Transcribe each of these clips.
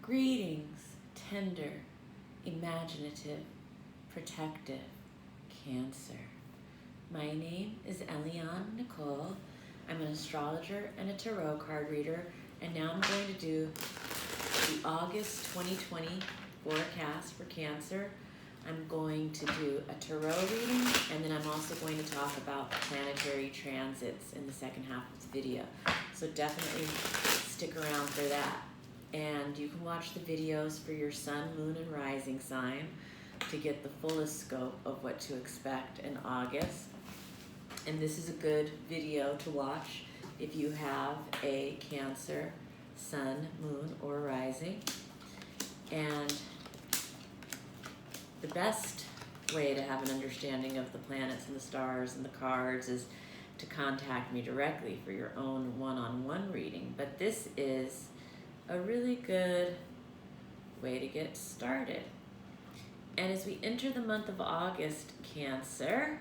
Greetings, tender, imaginative, protective Cancer. My name is Eliane Nicole. I'm an astrologer and a tarot card reader, and now I'm going to do the August 2020 forecast for Cancer. I'm going to do a tarot reading, and then I'm also going to talk about planetary transits in the second half of the video. So definitely stick around for that. And you can watch the videos for your sun, moon, and rising sign to get the fullest scope of what to expect in August. And this is a good video to watch if you have a Cancer, sun, moon, or rising. And the best way to have an understanding of the planets and the stars and the cards is to contact me directly for your own one-on-one reading. But this is a really good way to get started. And as we enter the month of August, Cancer,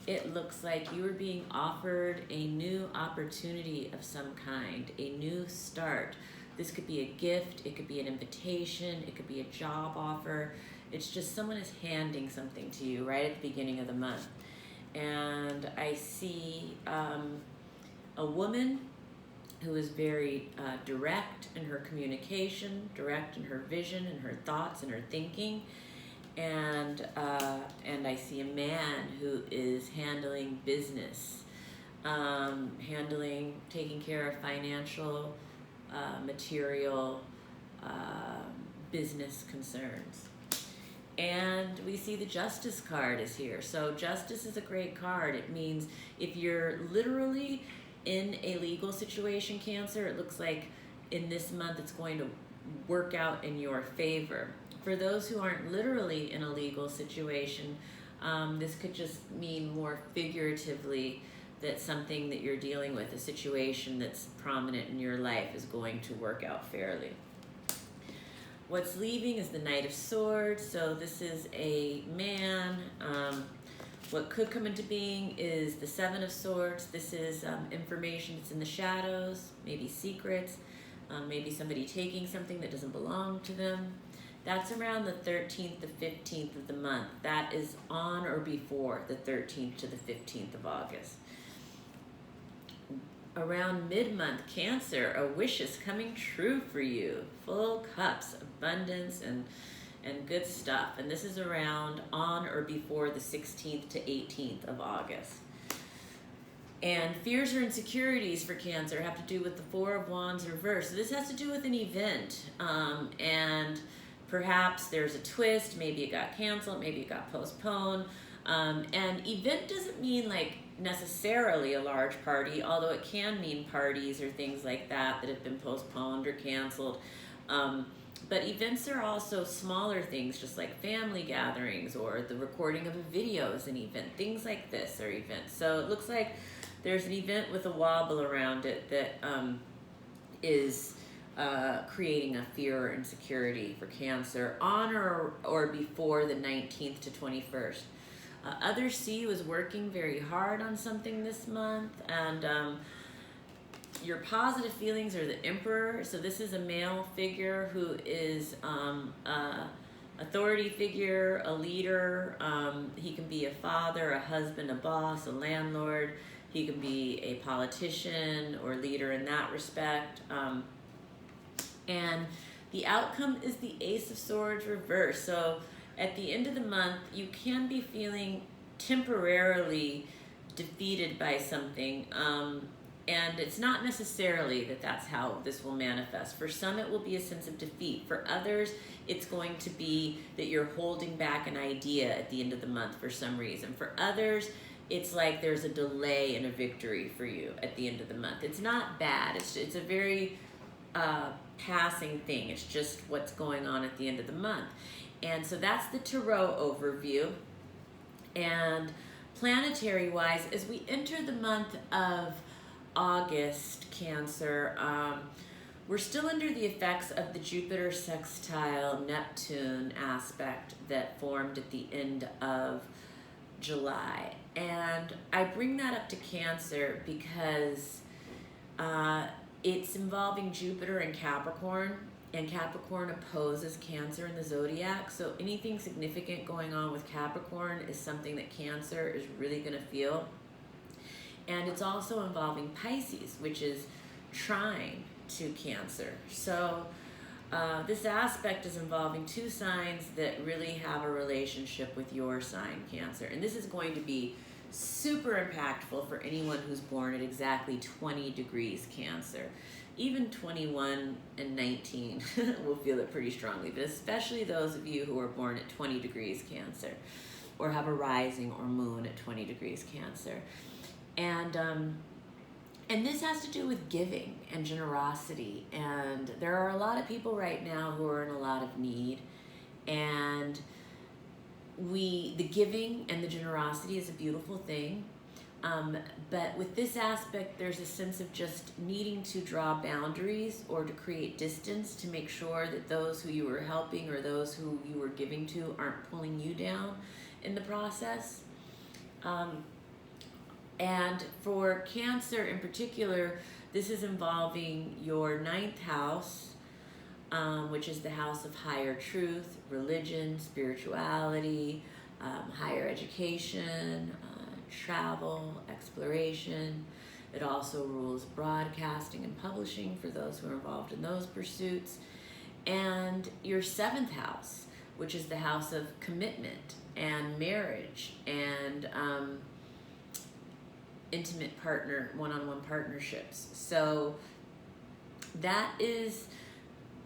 it looks like you are being offered a new opportunity of some kind, a new start. This could be a gift, it could be an invitation, it could be a job offer. It's just someone is handing something to you right at the beginning of the month. And I see a woman who is very direct in her communication, direct in her vision and her thoughts and her thinking. And I see a man who is handling business, taking care of financial, material, business concerns. And we see the Justice card is here. So Justice is a great card. It means if you're literally in a legal situation, Cancer, it looks like in this month it's going to work out in your favor. For those who aren't literally in a legal situation, this could just mean more figuratively that something that you're dealing with, a situation that's prominent in your life, is going to work out fairly. What's leaving is the Knight of Swords. So this is a man. What could come into being is the Seven of Swords. This is information that's in the shadows, maybe secrets, maybe somebody taking something that doesn't belong to them. That's around the 13th to 15th of the month. That is on or before the 13th to the 15th of August. Around mid-month, Cancer, a wish is coming true for you. Full cups, abundance, and good stuff. And this is around on or before the 16th to 18th of August. And fears or insecurities for Cancer have to do with the Four of Wands reversed. So this has to do with an event. And perhaps there's a twist. Maybe it got canceled. Maybe it got postponed. And event doesn't mean like necessarily a large party, although it can mean parties or things like that have been postponed or canceled. But events are also smaller things, just like family gatherings or the recording of a video is an event. Things like this are events. So it looks like there's an event with a wobble around it that is creating a fear or insecurity for Cancer on or before the 19th to 21st. Others see you as working very hard on something this month, and your positive feelings are the Emperor. So this is a male figure who is authority figure, a leader. He can be a father, a husband, a boss, a landlord. He can be a politician or leader in that respect. And the outcome is the Ace of Swords reversed. So at the end of the month, you can be feeling temporarily defeated by something. And it's not necessarily that that's how this will manifest. For some, it will be a sense of defeat. For others, it's going to be that you're holding back an idea at the end of the month for some reason. For others, it's like there's a delay in a victory for you at the end of the month. It's not bad. It's a very passing thing. It's just what's going on at the end of the month. And so that's the tarot overview. And planetary-wise, as we enter the month of August, Cancer, we're still under the effects of the Jupiter sextile Neptune aspect that formed at the end of July. And I bring that up to Cancer because it's involving Jupiter and Capricorn, and Capricorn opposes Cancer in the zodiac. So anything significant going on with Capricorn is something that Cancer is really going to feel. And it's also involving Pisces, which is trine to Cancer. So this aspect is involving two signs that really have a relationship with your sign, Cancer. And this is going to be super impactful for anyone who's born at exactly 20 degrees Cancer. Even 21 and 19 will feel it pretty strongly, but especially those of you who are born at 20 degrees Cancer or have a rising or moon at 20 degrees Cancer. And this has to do with giving and generosity. And there are a lot of people right now who are in a lot of need. And the giving and the generosity is a beautiful thing. But with this aspect, there's a sense of just needing to draw boundaries or to create distance to make sure that those who you were helping or those who you were giving to aren't pulling you down in the process. And for Cancer in particular, this is involving your 9th house, which is the house of higher truth, religion, spirituality, higher education, travel, exploration. It also rules broadcasting and publishing for those who are involved in those pursuits. And your 7th house, which is the house of commitment and marriage and intimate partner, one-on-one partnerships. So that is,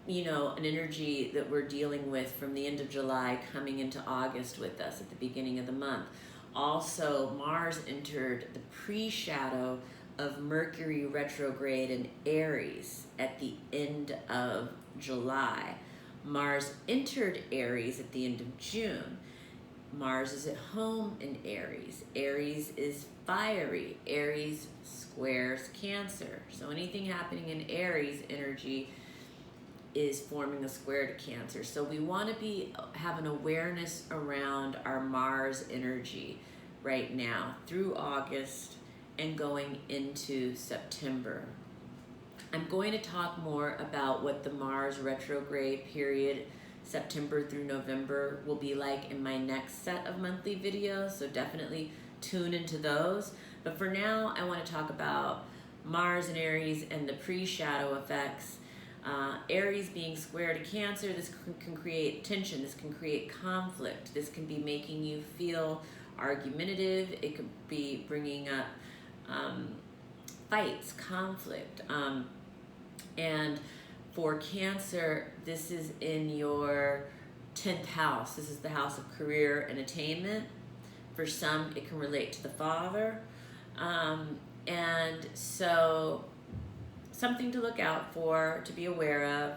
an energy that we're dealing with from the end of July coming into August with us at the beginning of the month. Also, Mars entered the pre-shadow of Mercury retrograde in Aries at the end of July. Mars entered Aries at the end of June. Mars is at home in Aries. Aries is fiery. Aries squares Cancer. So anything happening in Aries energy is forming a square to Cancer. So we want to have an awareness around our Mars energy right now through August and going into September. I'm going to talk more about what the Mars retrograde period, September through November, will be like in my next set of monthly videos, so definitely tune into those. But for now, I want to talk about Mars and Aries and the pre-shadow effects. Aries being square to Cancer, this can create tension, this can create conflict, this can be making you feel argumentative, it could be bringing up fights, conflict. And for Cancer, this is in your 10th house. This is the house of career and attainment. For some, it can relate to the father. And so something to look out for, to be aware of.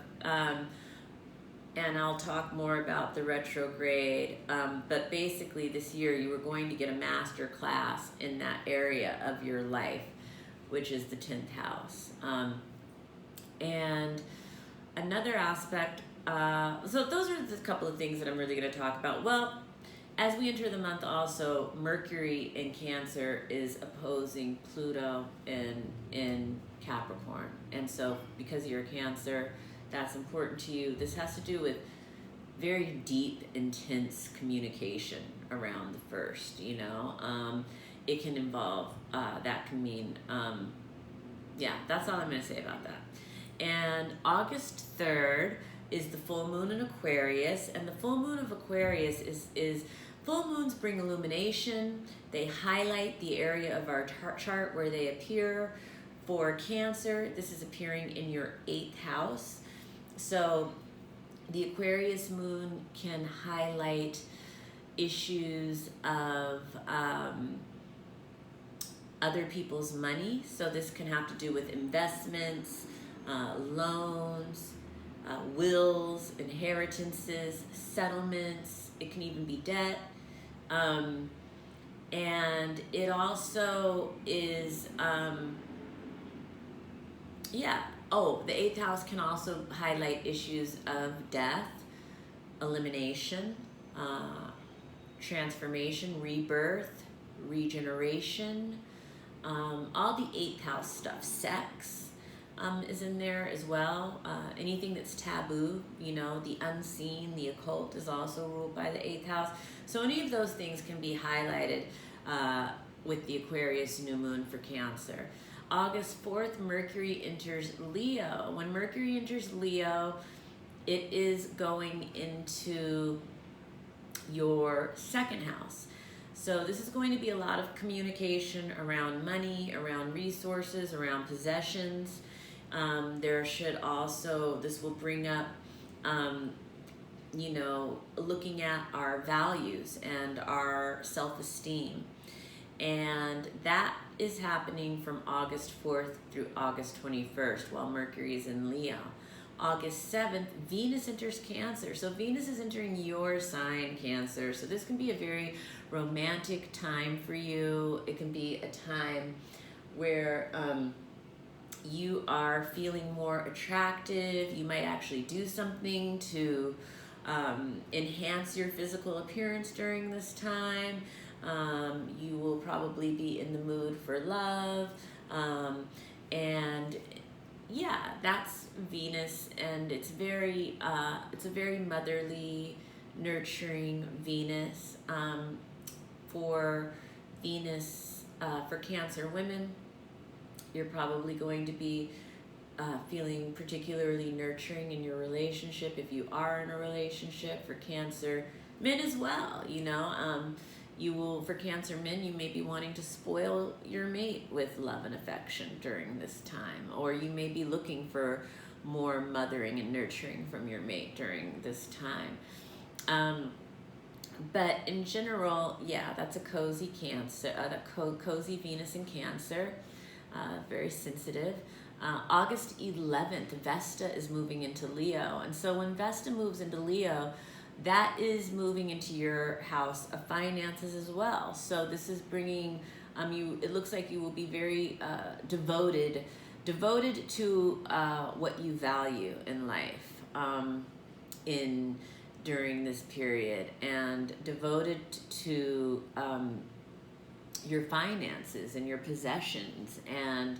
And I'll talk more about the retrograde. But basically this year you were going to get a master class in that area of your life, which is the 10th house. And another aspect, so those are the couple of things that I'm really going to talk about. Well, as we enter the month also, Mercury in Cancer is opposing Pluto in Capricorn. And so because you're a Cancer, that's important to you. This has to do with very deep, intense communication around the first, it can involve, that can mean, that's all I'm going to say about that. And August 3rd is the full moon in Aquarius, and the full moon of Aquarius is full moons bring illumination. They highlight the area of our chart where they appear. For Cancer, this is appearing in your 8th house. So the Aquarius moon can highlight issues of other people's money. So this can have to do with investments, loans, wills, inheritances, settlements. It can even be debt. And it also is, the 8th house can also highlight issues of death, elimination, transformation, rebirth, regeneration, all the 8th house stuff, sex, is in there as well. Anything that's taboo, you know, the unseen, the occult is also ruled by the 8th house. So any of those things can be highlighted with the Aquarius new moon for Cancer. August 4th, Mercury enters Leo. When Mercury enters Leo, it is going into your 2nd house. So this is going to be a lot of communication around money, around resources, around possessions. There should also, this will bring up, you know, looking at our values and our self-esteem. And that is happening from August 4th through August 21st while Mercury is in Leo. August 7th, Venus enters Cancer. So Venus is entering your sign, Cancer. So this can be a very romantic time for you. It can be a time where you are feeling more attractive. You might actually do something to enhance your physical appearance during this time. You will probably be in the mood for love. And yeah, that's Venus, and it's a very motherly, nurturing Venus. For Venus, for Cancer women, you're probably going to be feeling particularly nurturing in your relationship if you are in a relationship. For Cancer men as well, you know, you will, for Cancer men, you may be wanting to spoil your mate with love and affection during this time, or you may be looking for more mothering and nurturing from your mate during this time. But in general, yeah, that's a cozy Cancer, cozy Venus in Cancer, very sensitive. August 11th, Vesta is moving into Leo. And so when Vesta moves into Leo, that is moving into your house of finances as well. So this is bringing, it looks like you will be very devoted to what you value in life during this period, and devoted to your finances and your possessions and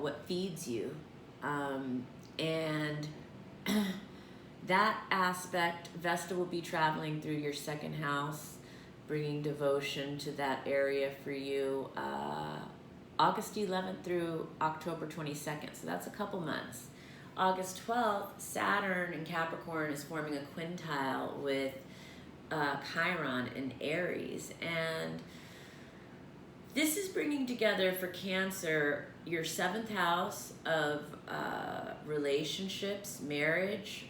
what feeds you. And that aspect, Vesta will be traveling through your 2nd house, bringing devotion to that area for you, August 11th through October 22nd. So that's a couple months. August 12th, Saturn in Capricorn is forming a quintile with Chiron in Aries. And this is bringing together for Cancer your 7th house of relationships, marriage,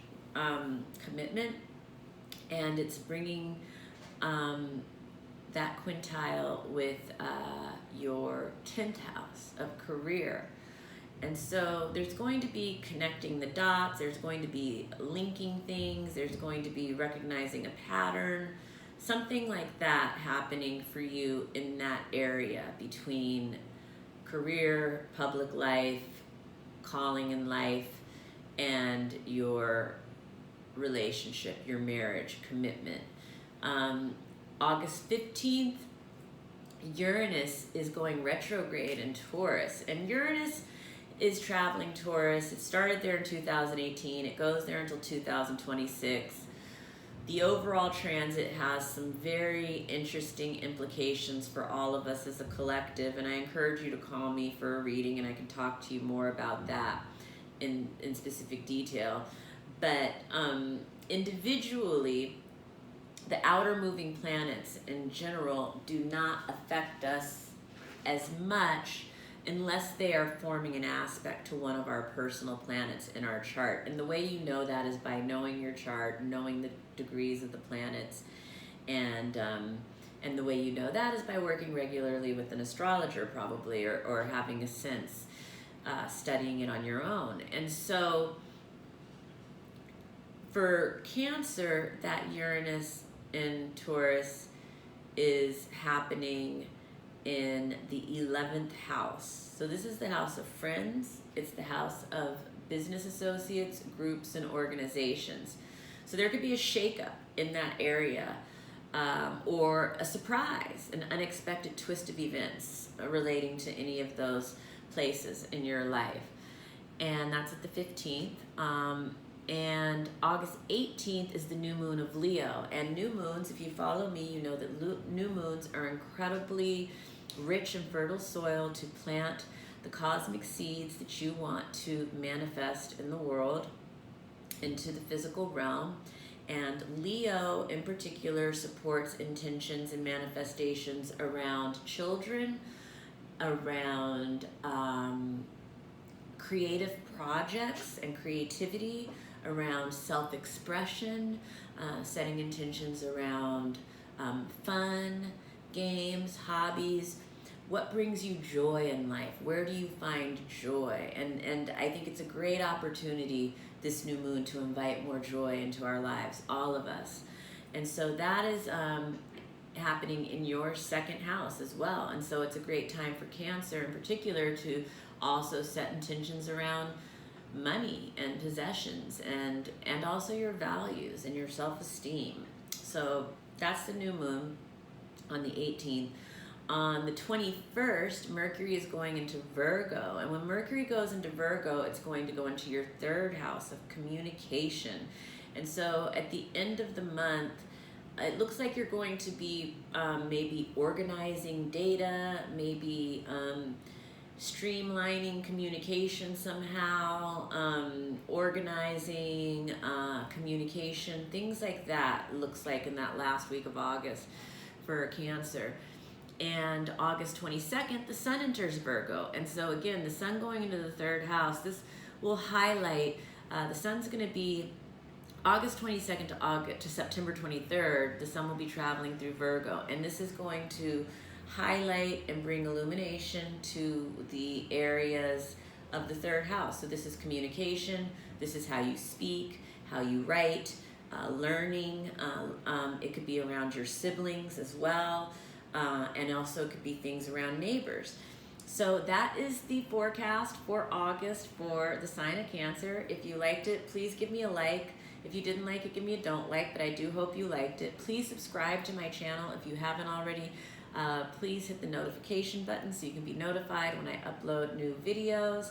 commitment, and it's bringing that quintile with your 10th house of career. And so there's going to be connecting the dots, there's going to be linking things, there's going to be recognizing a pattern, something like that happening for you in that area between career, public life, calling in life, and your relationship, your marriage, commitment. August 15th, Uranus is going retrograde in Taurus, and Uranus is traveling Taurus. It started there in 2018. It goes there until 2026. The overall transit has some very interesting implications for all of us as a collective, and I encourage you to call me for a reading, and I can talk to you more about that in specific detail. But individually, the outer moving planets in general do not affect us as much unless they are forming an aspect to one of our personal planets in our chart. And the way you know that is by knowing your chart, knowing the degrees of the planets, and the way you know that is by working regularly with an astrologer, probably, or having a sense, studying it on your own. And so for Cancer, that Uranus in Taurus is happening in the 11th house. So this is the house of friends. It's the house of business associates, groups, and organizations. So there could be a shakeup in that area, or a surprise, an unexpected twist of events relating to any of those places in your life. and that's at the 15th. And August 18th is the new moon of Leo. And new moons, if you follow me, you know that new moons are incredibly rich and fertile soil to plant the cosmic seeds that you want to manifest in the world, into the physical realm. And Leo in particular supports intentions and manifestations around children, around creative projects and creativity, around self-expression, setting intentions around fun, games, hobbies. What brings you joy in life? Where do you find joy? And I think it's a great opportunity, this new moon, to invite more joy into our lives, all of us. And so that is happening in your second house as well. And so it's a great time for Cancer in particular to also set intentions around money and possessions, and also your values and your self-esteem. So that's the new moon on the 18th. On the 21st, Mercury is going into Virgo. And when Mercury goes into Virgo, it's going to go into your third house of communication. And so at the end of the month, it looks like you're going to be maybe organizing data, maybe streamlining communication somehow, organizing communication, things like that, looks like in that last week of August for Cancer. And August 22nd, the sun enters Virgo. And so again, the sun going into the third house, this will highlight, the sun's going to be August 22nd to September 23rd, the sun will be traveling through Virgo. And this is going to highlight and bring illumination to the areas of the third house. So this is communication, this is how you speak, how you write, learning. It could be around your siblings as well. And also it could be things around neighbors. So that is the forecast for August for the sign of Cancer. If you liked it, please give me a like. If you didn't like it, give me a don't like, but I do hope you liked it. Please subscribe to my channel if you haven't already. Please hit the notification button so you can be notified when I upload new videos.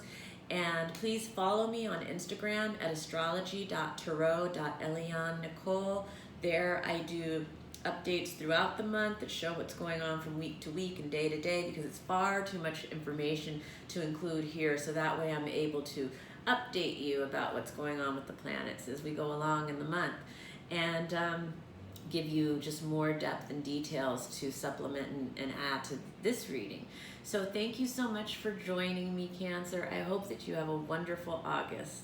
And please follow me on Instagram at astrology.tarot.Eliane Nicole. There I do updates throughout the month that show what's going on from week to week and day to day, because it's far too much information to include here. So that way I'm able to update you about what's going on with the planets as we go along in the month, and give you just more depth and details to supplement and add to this reading. So thank you so much for joining me, Cancer. I hope that you have a wonderful August.